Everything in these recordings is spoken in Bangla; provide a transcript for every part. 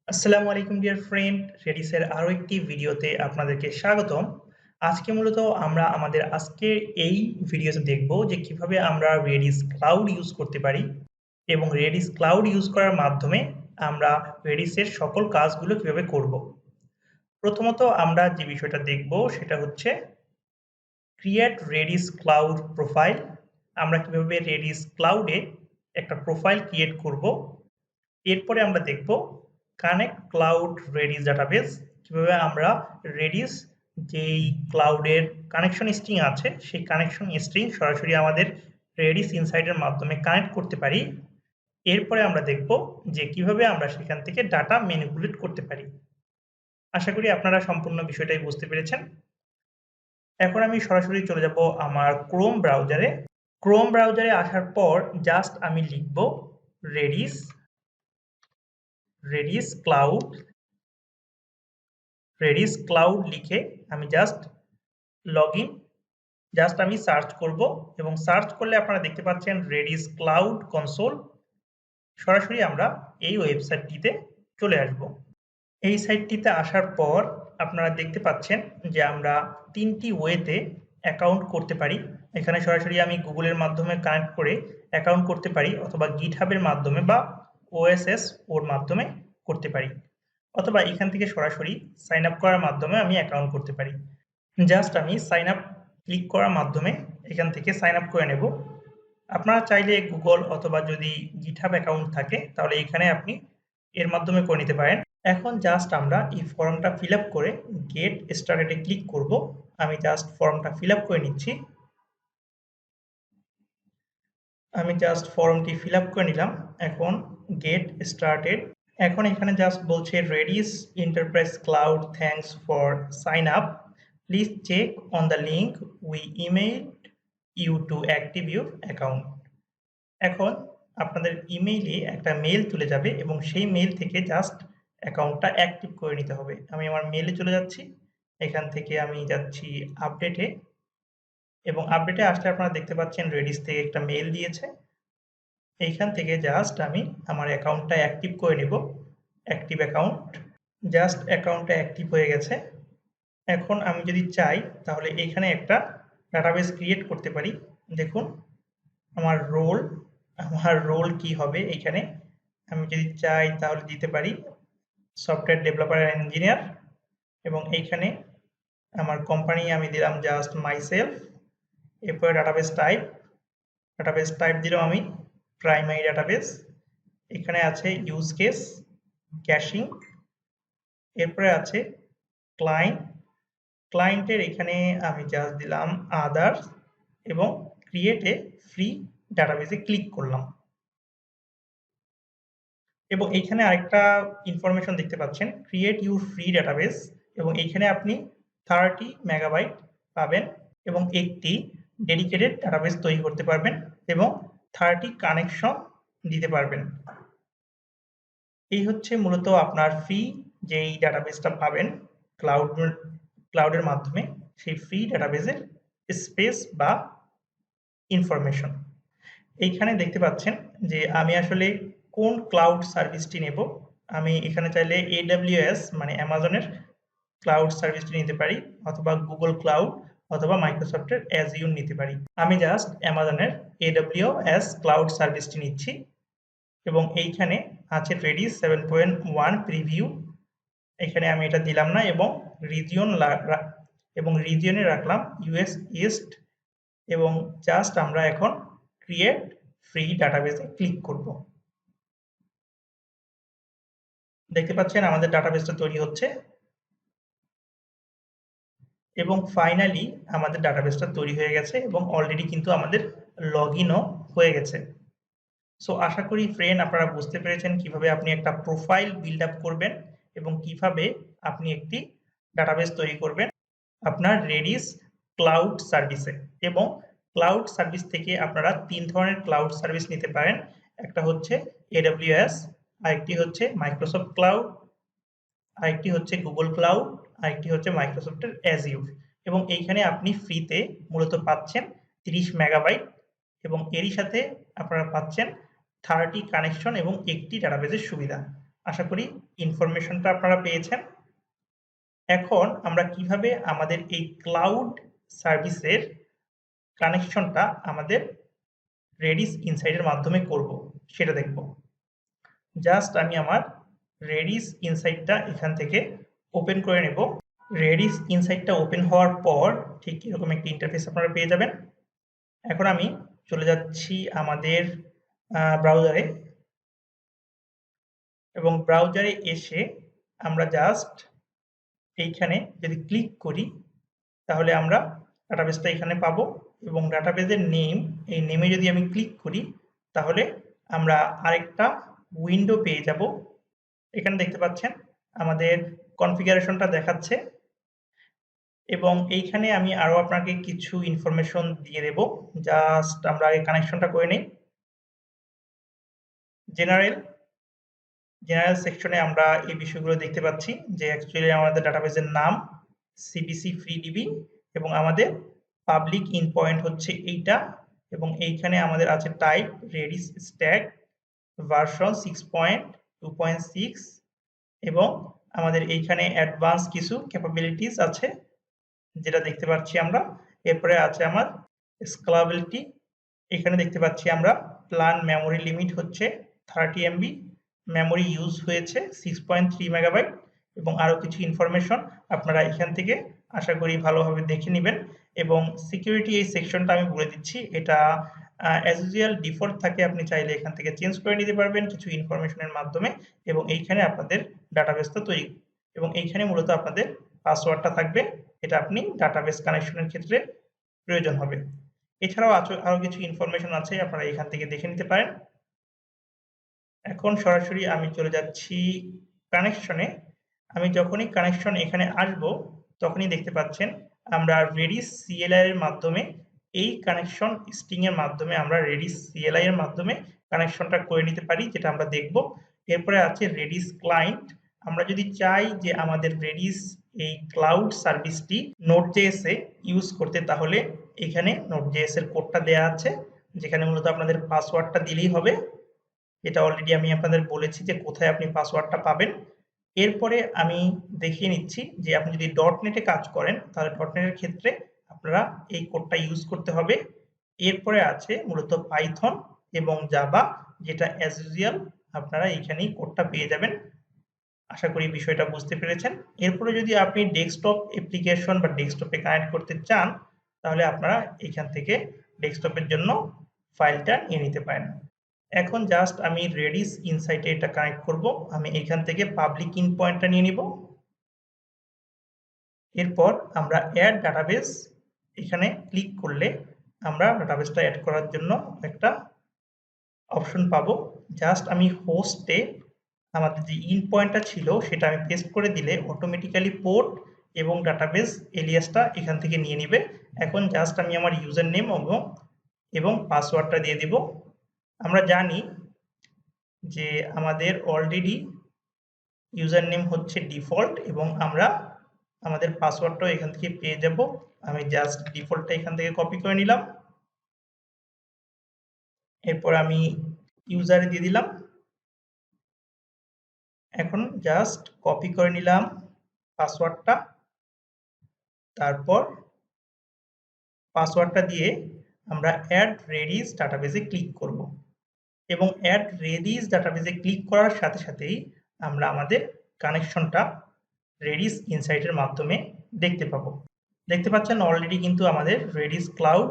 আসসালামু আলাইকুম ডিয়ার ফ্রেন্ড, রেডিসের আরো একটি ভিডিওতে আপনাদেরকে স্বাগতম। আজকে মূলত আমরা আমাদের আজকের এই ভিডিওতে দেখব যে কিভাবে আমরা রেডিস ক্লাউড ইউজ করতে পারি এবং রেডিস ক্লাউড ইউজ করার মাধ্যমে আমরা রেডিসের সকল কাজগুলো কিভাবে করব। প্রথমত আমরা যে বিষয়টা দেখব সেটা হচ্ছে ক্রিয়েট রেডিস ক্লাউড প্রোফাইল। আমরা কিভাবে রেডিস ক্লাউডে একটা প্রোফাইল ক্রিয়েট করব। এরপরে আমরা দেখব কানেক্ট ক্লাউড রেডিস ডাটাবেস, কিভাবে আমরা রেডিস যেই ক্লাউডের কানেকশন স্ট্রিং আছে সেই কানেকশন স্ট্রিং সরাসরি আমাদের রেডিস ইনসাইটের মাধ্যমে কানেক্ট করতে পারি। এরপরে আমরা দেখব যে কিভাবে আমরা সেখান থেকে ডাটা ম্যানিপুলেট করতে পারি। আশা করি আপনারা সম্পূর্ণ বিষয়টাই বুঝতে পেরেছেন। এখন আমি সরাসরি চলে যাব আমার ক্রোম ব্রাউজারে। ক্রোম ব্রাউজারে আসার পর জাস্ট আমি লিখব রেডিস ক্লাউড লিখে আমি জাস্ট লগইন আমি সার্চ করব এবং সার্চ করলে আপনারা দেখতে পাচ্ছেন রেডিস ক্লাউড কনসোল। সরাসরি আমরা এই ওয়েবসাইটটিতে চলে আসব। এই সাইটটিতে আসার পর আপনারা দেখতে পাচ্ছেন যে আমরা তিনটি ওয়েতে অ্যাকাউন্ট করতে পারি। এখানে সরাসরি আমি গুগলের মাধ্যমে কানেক্ট করে অ্যাকাউন্ট করতে পারি, অথবা গিটহাবের মাধ্যমে বা ওএসএস ওর মাধ্যমে করতে পারি, অথবা এখান থেকে সরাসরি সাইন আপ করার মাধ্যমে আমি অ্যাকাউন্ট করতে পারি। জাস্ট আমি সাইন আপ ক্লিক করার মাধ্যমে এখান থেকে সাইন আপ করে নেব। আপনারা চাইলে গুগল অথবা যদি গিটহাব অ্যাকাউন্ট থাকে তাহলে এখানে আপনি এর মাধ্যমে করে নিতে পারেন। এখন জাস্ট আমরা এই ফর্মটা ফিল আপ করে গেট স্টার্টেডে ক্লিক করব। আমি জাস্ট ফর্মটা ফিল আপ করে নিচ্ছি। আমি জাস্ট ফর্মটি ফিল আপ করে নিলাম। এখন গেট স্টার্টেড। এখন এখানে জাস্ট বলছে Redis enterprise cloud thanks for sign up, please check on the link we email you to active your account. এখন আপনাদের ইমেইলে একটা মেল চলে যাবে এবং সেই মেল থেকে জাস্ট অ্যাকাউন্টটা অ্যাক্টিভ করে নিতে হবে। আমি আমার মেলে চলে যাচ্ছি, এখান থেকে আমি যাচ্ছি আপডেটে, এবং আপডেটে আসলে আপনারা দেখতে পাচ্ছেন রেডিস থেকে একটা মেল দিয়েছে। এইখান থেকে জাস্ট আমি আমার অ্যাকাউন্টটা অ্যাক্টিভ করে নেব। অ্যাক্টিভ অ্যাকাউন্ট, জাস্ট অ্যাকাউন্টটা অ্যাক্টিভ হয়ে গেছে। এখন আমি যদি চাই তাহলে এখানে একটা ডাটাবেস ক্রিয়েট করতে পারি। দেখুন আমার রোল কি হবে এখানে, আমি যদি চাই তাহলে দিতে পারি সফটওয়্যার ডেভেলপার অ্যান্ড ইঞ্জিনিয়ার, এবং এইখানে আমার কোম্পানি আমি দিলাম জাস্ট মাইসেলফ। এরপরে ডাটাবেস টাইপ দিলাম আমি প্রাইমারি ডাটাবেস। এখানে আছে ইউজ কেস, ক্যাশিং, এরপরে আছে ক্লায়েন্টের এখানে আমি জাস্ট দিলাম আদার্স, এবং ক্রিয়েট এ ফ্রি ডাটাবেসে ক্লিক করলাম। এবং এইখানে আরেকটা ইনফরমেশন দেখতে পাচ্ছেন ক্রিয়েট ইউর ফ্রি ডাটাবেস, এবং এইখানে আপনি 30 মেগাবাইট পাবেন এবং একটি ডেডিকেটেড ডাটাবেস তৈরি করতে পারবেন এবং 30 কানেকশন দিতে পারবেন। এই হচ্ছে মূলত আপনার ফ্রি যেই ডাটাবেসটা পাবেন ক্লাউডের মাধ্যমে, সেই ফ্রি ডাটাবেসের স্পেস বা ইনফরমেশন। এইখানে দেখতে পাচ্ছেন যে আমি আসলে কোন ক্লাউড সার্ভিসটি নেব। আমি এখানে চাইলে AWS মানে অ্যামাজনের ক্লাউড সার্ভিসটি নিতে পারি, অথবা গুগল ক্লাউড অথবা মাইক্রোসফটের অ্যাজিউর নিতে পারি। আমি জাস্ট অ্যামাজনের AWS ক্লাউড সার্ভিসটি নিচ্ছি, এবং এইখানে আছে রেডিস 7.1 প্রিভিউ। এখানে আমি এটা দিলাম না, এবং রিজিয়নে রাখলাম US ইস্ট, এবং জাস্ট আমরা এখন ক্রিয়েট ফ্রি ডাটাবেসে ক্লিক করব। দেখতে পাচ্ছেন আমাদের ডাটাবেসটা তৈরি হচ্ছে, এবং ফাইনালি আমাদের ডাটাবেসটা তৈরি হয়ে গেছে এবং অলরেডি কিন্তু আমাদের লগইনও হয়ে গেছে। সো আশা করি ফ্রেন্ড আপনারা বুঝতে পেরেছেন কিভাবে আপনি একটা প্রোফাইল বিল্ড আপ করবেন এবং কিভাবে আপনি একটি ডাটাবেস তৈরি করবেন আপনার রেডিস ক্লাউড সার্ভিসে। এবং ক্লাউড সার্ভিস থেকে আপনারা 3 ধরনের ক্লাউড সার্ভিস নিতে পারেন। একটা হচ্ছে AWS, আরেকটি হচ্ছে মাইক্রোসফট ক্লাউড, আরেকটি হচ্ছে গুগল ক্লাউড, আরেকটি হচ্ছে মাইক্রোসফটের অ্যাজিউর। এবং এইখানে আপনি ফ্রিতে মূলত পাচ্ছেন 30 মেগাবাইট, এবং এরই সাথে আপনারা পাচ্ছেন 30 কানেকশন এবং একটি ডাটাবেসের সুবিধা। আশা করি ইনফরমেশনটা আপনারা পেয়েছেন। এখন আমরা কিভাবে আমাদের এই ক্লাউড সার্ভিসের কানেকশনটা আমাদের Redis Insight এর মাধ্যমে করব সেটা দেখব। জাস্ট আমি আমার Redis Insight টা এখান থেকে ওপেন করে নেব। Redis Insight টা ওপেন হওয়ার পর ঠিক এরকম একটা ইন্টারফেস আপনারা পেয়ে যাবেন। এখন আমি চলে যাচ্ছি আমাদের ব্রাউজারে, এবং ব্রাউজারে এসে আমরা জাস্ট এইখানে যদি ক্লিক করি তাহলে আমরা ডাটাবেসটা এখানে পাবো, এবং ডাটাবেসের নেম, এই নেমে যদি আমি ক্লিক করি তাহলে আমরা আরেকটা উইন্ডো পেয়ে যাব। এখানে দেখতে পাচ্ছেন আমাদের কনফিগারেশনটা দেখাচ্ছে, এবং এইখানে আমি আরো আপনাকে কিছু ইনফরমেশন দিয়ে দেব। জাস্ট আমরা আগে কানেকশনটা করে নিই। জেনারেল সেকশনে আমরা এই বিষয়গুলো দেখতে পাচ্ছি যে অ্যাকচুয়ালি আমাদের ডাটাবেসের নাম সিবিসি ফ্রিডিবি, এবং আমাদের পাবলিক ইন পয়েন্ট হচ্ছে এইটা, এবং এইখানে আমাদের আছে টাইপ রেডিস স্ট্যাক, ভার্সন 6.2.6, এবং আমাদের এইখানে অ্যাডভান্স কিছু ক্যাপাবিলিটিস আছে যেটা দেখতে পাচ্ছি আমরা। এরপরে আছে আমার স্কেলেবিলিটি, এখানে দেখতে পাচ্ছি আমরা প্ল্যান মেমোরি লিমিট হচ্ছে 30 MB, মেমোরি ইউজ হয়েছে 6.3 মেগাবাইট, এবং আরো কিছু ইনফরমেশন আপনারা এখান থেকে আশা করি ভালোভাবে দেখে নেবেন। এবং সিকিউরিটি এই সেকশনটা আমি বলে দিচ্ছি, এটা অ্যাজ ইউজুয়াল ডিফল্ট থাকে, আপনি চাইলে এখান থেকে চেঞ্জ করে নিতে পারবেন কিছু ইনফরমেশনের মাধ্যমে, এবং এইখানে আপনাদের ডাটাবেসটা তৈরি, এবং এইখানে মূলত আপনাদের পাসওয়ার্ডটা থাকবে, এটা আপনি ডাটাবেস কানেকশনের ক্ষেত্রে প্রয়োজন হবে। এছাড়াও আরো কিছু ইনফরমেশন আছে, আপনারা এখান থেকে দেখে নিতে পারেন। এখন সরাসরি আমি চলে যাচ্ছি কানেকশনে। আমি যখনই কানেকশন এখানে আসব তখনই দেখতে পাচ্ছেন আমরা Redis CLI এর মাধ্যমে এই কানেকশন স্ট্রিং এর মাধ্যমে আমরা Redis CLI এর মাধ্যমে কানেকশনটা করে নিতে পারি, যেটা আমরা দেখব। এরপরে আছে Redis ক্লায়েন্ট। আমরা যদি চাই যে আমাদের Redis এই ক্লাউড সার্ভিসটি Node.js এ ইউজ করতে, তাহলে এখানে Node.js এর কোডটা দেয়া আছে, যেখানে মূলত আপনাদের পাসওয়ার্ডটা দিলেই হবে। এটা অলরেডি আমি আপনাদের বলেছি যে কোথায় আপনি পাসওয়ার্ডটা পাবেন। এরপরে আমি দেখিয়ে নিচ্ছি যে আপনি যদি .NET এ কাজ করেন তাহলে .NET এর ক্ষেত্রে আপনারা এই কোডটা ইউজ করতে হবে। এরপরে আছে মূলত পাইথন এবং জাভা, যেটা অ্যাজ ইউজুয়াল আপনারা এইখানেই কোডটা পেয়ে যাবেন। আশা করি বিষয়টা বুঝতে পেরেছেন। এরপরে যদি আপনি ডেস্কটপ অ্যাপ্লিকেশন বা ডেস্কটপে কানেক্ট করতে চান তাহলে আপনারা এখান থেকে ডেস্কটপের জন্য ফাইলটা নিয়ে নিতে পারেন। এখন জাস্ট আমি Redis Insight এটা কানেক্ট করব। আমি এখান থেকে পাবলিক ইন পয়েন্টটা নিয়ে নিব। এরপর আমরা অ্যাড ডাটাবেস এখানে ক্লিক করলে আমরা ডাটাবেসটা অ্যাড করার জন্য একটা অপশন পাবো। জাস্ট আমি হোস্টে আমাদের যে ইন পয়েন্টটা ছিল সেটা আমি পেস্ট করে দিলে অটোমেটিক্যালি পোর্ট এবং ডাটাবেস এলিয়াসটা এখান থেকে নিয়ে নিবে। এখন জাস্ট আমি আমার ইউজার নেম এবং পাসওয়ার্ডটা দিয়ে দিব। আমরা জানি যে আমাদের অলরেডি ইউজার নেম হচ্ছে ডিফল্ট, এবং আমরা আমাদের পাসওয়ার্ডটাও এখান থেকে পেয়ে যাব। আমি জাস্ট ডিফল্টটা এখান থেকে কপি করে নিলাম, এরপর আমি ইউজারে দিয়ে দিলাম। এখন জাস্ট কপি করে নিলাম পাসওয়ার্ডটা, তারপর পাসওয়ার্ডটা দিয়ে আমরা অ্যাড রেডিস ডাটাবেসে ক্লিক করব, এবং অ্যাড রেডিস ডাটাবেসে ক্লিক করার সাথে সাথেই আমরা আমাদের কানেকশনটা Redis Insight এর মাধ্যমে দেখতে পাবো। দেখতে পাচ্ছেন অলরেডি কিন্তু আমাদের Redis ক্লাউড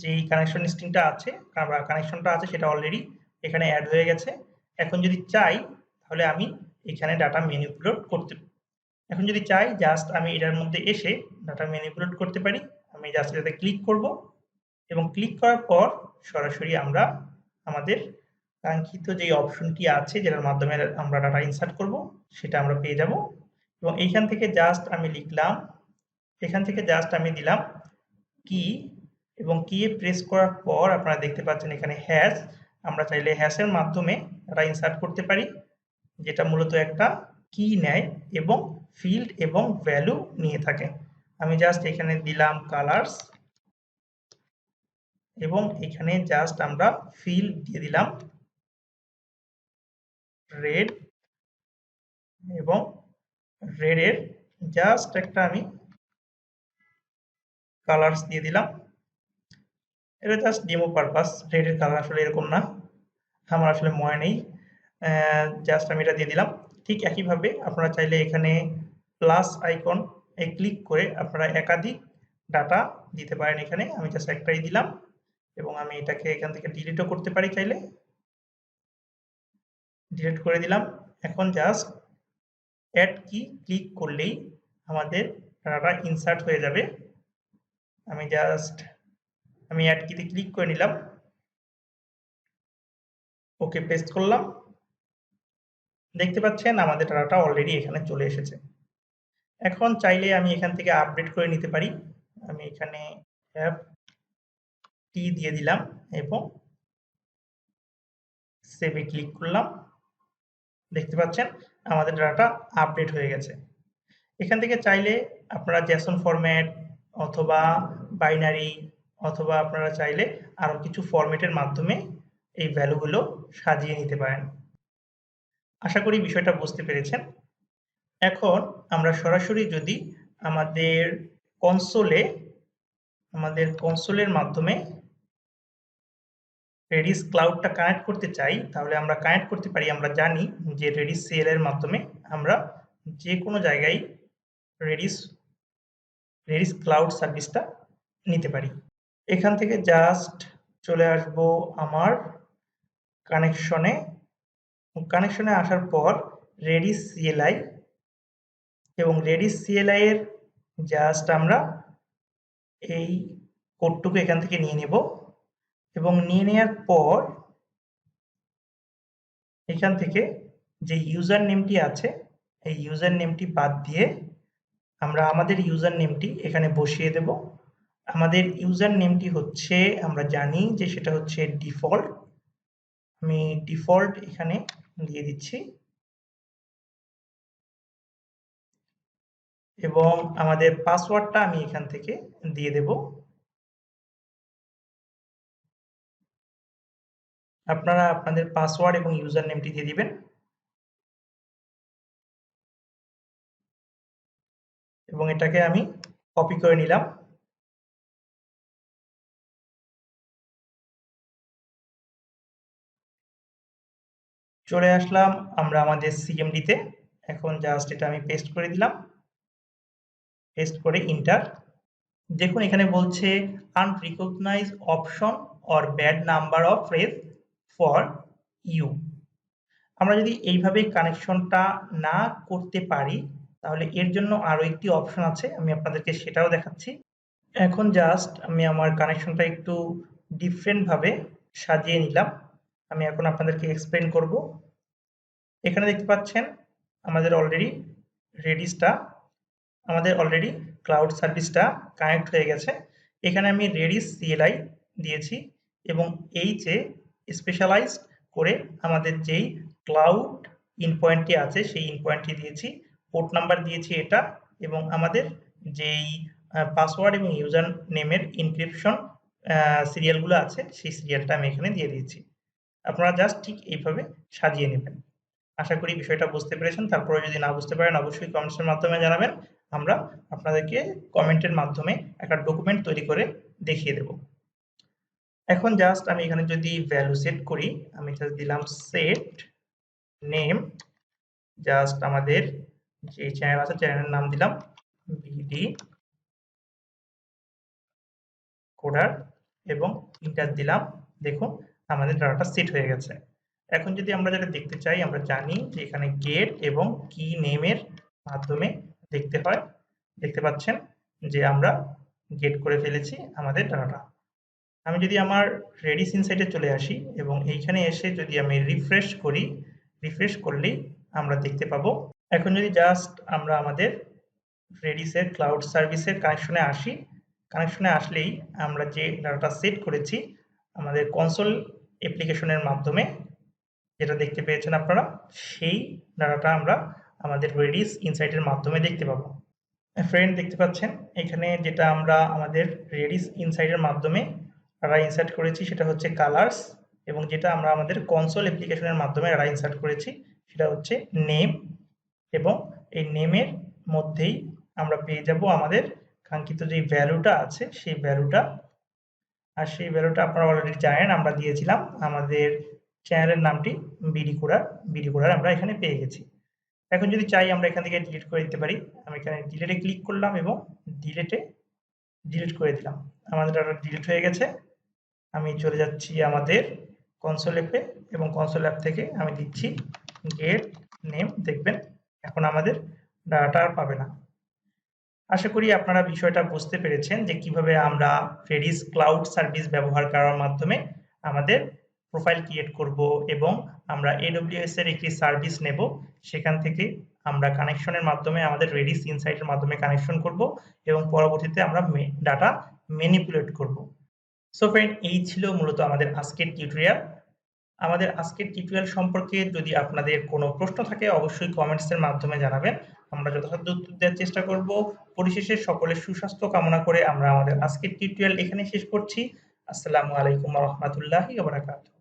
যেই কানেকশন স্ট্রিংটা আছে বা কানেকশনটা আছে সেটা অলরেডি এখানে অ্যাড হয়ে গেছে। এখন যদি চাই তাহলে আমি এখানে ডাটা ম্যানিপুলেট করতে, এখন যদি চাই জাস্ট আমি এটার মধ্যে এসে ডাটা ম্যানিপুলেট করতে পারি। আমি জাস্ট এটাতে ক্লিক করব, এবং ক্লিক করার পর সরাসরি আমরা আমাদের কাঙ্ক্ষিত যে অপশনটি আছে যেটার মাধ্যমে আমরা ডাটা ইনসার্ট করব সেটা আমরা পেয়ে যাব। এবং এইখান থেকে জাস্ট আমি লিখলাম, এখান থেকে জাস্ট আমি দিলাম কি, এবং কি এ প্রেস করার পর আপনারা দেখতে পাচ্ছেন এখানে হ্যাশ। আমরা চাইলে হ্যাশের মাধ্যমে ডাটা ইনসার্ট করতে পারি, যেটা মূলত একটা কি নেয় এবং ফিল্ড এবং ভ্যালু নিয়ে থাকে। আমি জাস্ট এখানে দিলাম কালার্স, এবং এখানে জাস্ট আমরা ফিল্ড দিয়ে দিলাম রেড, এবং রেডের জাস্ট একটা আমি কালার্স দিয়ে দিলাম। এটা জাস্ট ডেমো পারপাস, রেডের কালার আসলে এরকম না, আমার আসলে মনে নেই। জাস্ট আমি এটা দিয়ে দিলাম। ঠিক একইভাবে আপনারা চাইলে এখানে প্লাস আইকন এ ক্লিক করে আপনারা একাধিক ডাটা দিতে পারেন। এখানে আমি জাস্ট একটাই দিলাম এবং আমি এটাকে এখান থেকে ডিলিটও করতে পারি, চাইলে ডিলিট করে দিলাম। এখন জাস্ট অ্যাড কি ক্লিক করলেই আমাদের ডাটা ইনসার্ট হয়ে যাবে। আমি অ্যাড কিতে ক্লিক করে নিলাম, ওকে পেস্ট করলাম। দেখতে পাচ্ছেন আমাদের ডাটা অলরেডি এখানে চলে এসেছে। এখন চাইলে আমি এখান থেকে আপডেট করে নিতে পারি। আমি এখানে অ্যাপ টি দিয়ে দিলাম এবং সেভে ক্লিক করলাম। দেখতে পাচ্ছেন আমাদের ডাটা আপডেট হয়ে গেছে। এখান থেকে চাইলে আপনারা জেসন ফরম্যাট অথবা বাইনারি অথবা আপনারা চাইলে আরো কিছু ফরম্যাটের মাধ্যমে এই ভ্যালুগুলো সাজিয়ে নিতে পারেন। আশা করি বিষয়টা বুঝতে পেরেছেন। এখন আমরা সরাসরি যদি আমাদের কনসোলের মাধ্যমে রেডিস ক্লাউডটা কানেক্ট করতে চাই, তাহলে আমরা কানেক্ট করতে পারি। আমরা জানি যে রেডিস সিএল এর মাধ্যমে আমরা যে কোনো জায়গায় রেডিস ক্লাউড সার্ভিসটা নিতে পারি। এখান থেকে জাস্ট চলে আসব আমার কানেকশনে আসার পর রেডিস সিএলআই এবং রেডিস সিএলআই এর জাস্ট আমরা এই কোডটুকু এখান থেকে নিয়ে নেব এবং নিয়ে নেওয়ার পর এখান থেকে যে ইউজার নেমটি আছে এই ইউজার নেমটি বাদ দিয়ে আমরা আমাদের ইউজার নেমটি এখানে বসিয়ে দেব। আমাদের ইউজার নেমটি হচ্ছে, আমরা জানি যে সেটা হচ্ছে ডিফল্ট। আমি ডিফল্ট এখানে দিয়ে দিচ্ছি এবং আমাদের পাসওয়ার্ডটা আমি এখান থেকে দিয়ে দেব। আপনারা আপনাদের পাসওয়ার্ড এবং ইউজার নেমটি দিয়ে দিবেন এবং এটাকে আমি কপি করে নিলাম। চলে আসলাম আমরা আমাদের সিএমডিতে। এখন জাস্ট এটা আমি পেস্ট করে দিলাম, পেস্ট করে ইন্টার। দেখুন এখানে বলছে unrecognized option or bad number of phrase for you. আমরা যদি এইভাবে কানেকশনটা না করতে পারি তাহলে এর জন্য আরো একটি অপশন আছে, আমি আপনাদেরকে সেটাও দেখাচ্ছি। এখন জাস্ট আমি আমার কানেকশনটা একটু ডিফারেন্ট ভাবে সাজিয়ে নিলাম। আমি এখন আপনাদেরকে এক্সপ্লেন করব। এখানে দেখতে পাচ্ছেন আমাদের অলরেডি ক্লাউড সার্ভিসটা কানেক্ট হয়ে গেছে। এখানে আমি রেডিস সিএলআই দিয়েছি এবং এই যে স্পেশালাইজড করে আমাদের যেই ক্লাউড ইনপয়েন্টটি আছে সেই ইনপয়েন্টটি দিয়েছি, পোর্ট নাম্বার দিয়েছি এটা, এবং আমাদের যেই পাসওয়ার্ড এবং ইউজার নেমের ইনক্রিপশন সিরিয়ালগুলো আছে সেই সিরিয়ালটা আমি এখানে দিয়ে দিয়েছি। আপনারা জাস্ট ঠিক এইভাবে সাজিয়ে নেবেন। আশা করি বিষয়টা বুঝতে পেরেছেন। তারপরে যদি না বুঝতে পারেন অবশ্যই কমেন্টসের মাধ্যমে জানাবেন। আমরা আপনাদেরকে কমেন্টের মাধ্যমে একটা ডকুমেন্ট তৈরি করে দেখিয়ে দেব। এখন জাস্ট আমি এখানে যদি ভ্যালু সেট করি, আমি জাস্ট দিলাম সেট নেম, জাস্ট আমাদের যে চ্যানেল আছে চ্যানেলের নাম দিলাম বিডি কোডার এবং ইন্টার দিলাম। দেখুন আমাদের ডাটাটা সেট হয়ে গেছে। এখন যদি আমরা যেটা দেখতে চাই, আমরা জানি যে এখানে গেট এবং কি নেমের মাধ্যমে দেখতে হয়। দেখতে পাচ্ছেন যে আমরা গেট করে ফেলেছি আমাদের ডাটা। আমি যদি আমার রেডিস ইনসাইটে চলে আসি এবং এইখানে এসে যদি আমি রিফ্রেশ করলেই আমরা দেখতে পাবো। এখন যদি জাস্ট আমরা আমাদের রেডিসের ক্লাউড সার্ভিসের কানেকশনে আসলেই আমরা যে ডাটাটা সেট করেছি আমাদের কনসোল অ্যাপ্লিকেশনের মাধ্যমে যেটা দেখতে পেয়েছেন আপনারা, সেই ডাটাটা আমরা আমাদের রেডিস ইনসাইটের মাধ্যমে দেখতে পাবো। ফ্রেন্ড দেখতে পাচ্ছেন এখানে যেটা আমরা আমাদের রেডিস ইনসাইটের মাধ্যমে ডাটা ইনসার্ট করেছি সেটা হচ্ছে কালার্স, এবং যেটা আমরা আমাদের কনসোল অ্যাপ্লিকেশনের মাধ্যমে ডাটা ইনসার্ট করেছি সেটা হচ্ছে নেম এবং এই নেমের মধ্যেই আমরা পেয়ে যাব আমাদের কাঙ্ক্ষিত যে ভ্যালুটা আছে সেই ভ্যালুটা। আর সেই ভ্যালুটা আপনারা অলরেডি জানেন, আমরা দিয়েছিলাম আমাদের চ্যানেলের নামটি বিডি কোডার আমরা এখানে পেয়ে গেছি। এখন যদি চাই আমরা এখান থেকে ডিলিট করে দিতে পারি। আমি এখানে ডিলিটে ক্লিক করলাম এবং ডিলিট করে দিলাম। আমাদের ডাটা ডিলিট হয়ে গেছে। আমি চলে যাচ্ছি আমাদের কনসোল অ্যাপে এবং কনসোল অ্যাপ থেকে আমি দিচ্ছি গেট নেম। দেখবেন এখন আমাদের ডাটা আর পাবে না। আশা করি আপনারা বিষয়টা বুঝতে পেরেছেন যে কিভাবে আমরা Redis ক্লাউড সার্ভিস ব্যবহার করার মাধ্যমে আমাদের প্রোফাইল ক্রিয়েট করব এবং আমরা AWS এর একটি সার্ভিস নেব, সেখান থেকে আমরা কানেকশনের মাধ্যমে আমাদের Redis Insight এর মাধ্যমে কানেকশন করব এবং পরবর্তীতে আমরা ডাটা ম্যানিপুলেট করব। সো ফ্রেন্ড, এই ছিল মূলত আমাদের আজকের টিউটোরিয়াল। আমাদের আজকের টিউটোরিয়াল সম্পর্কে যদি আপনাদের কোনো প্রশ্ন থাকে অবশ্যই কমেন্টসের মাধ্যমে জানাবেন, আমরা যথাসাধ্য উত্তর দেওয়ার চেষ্টা করব। পরিশেষে সকলের সুস্বাস্থ্য কামনা করে আমরা আমাদের আজকের টিউটোরিয়াল এখানে শেষ করছি। আসসালামু আলাইকুম ওয়া রাহমাতুল্লাহি ওয়া বারাকাতুহু।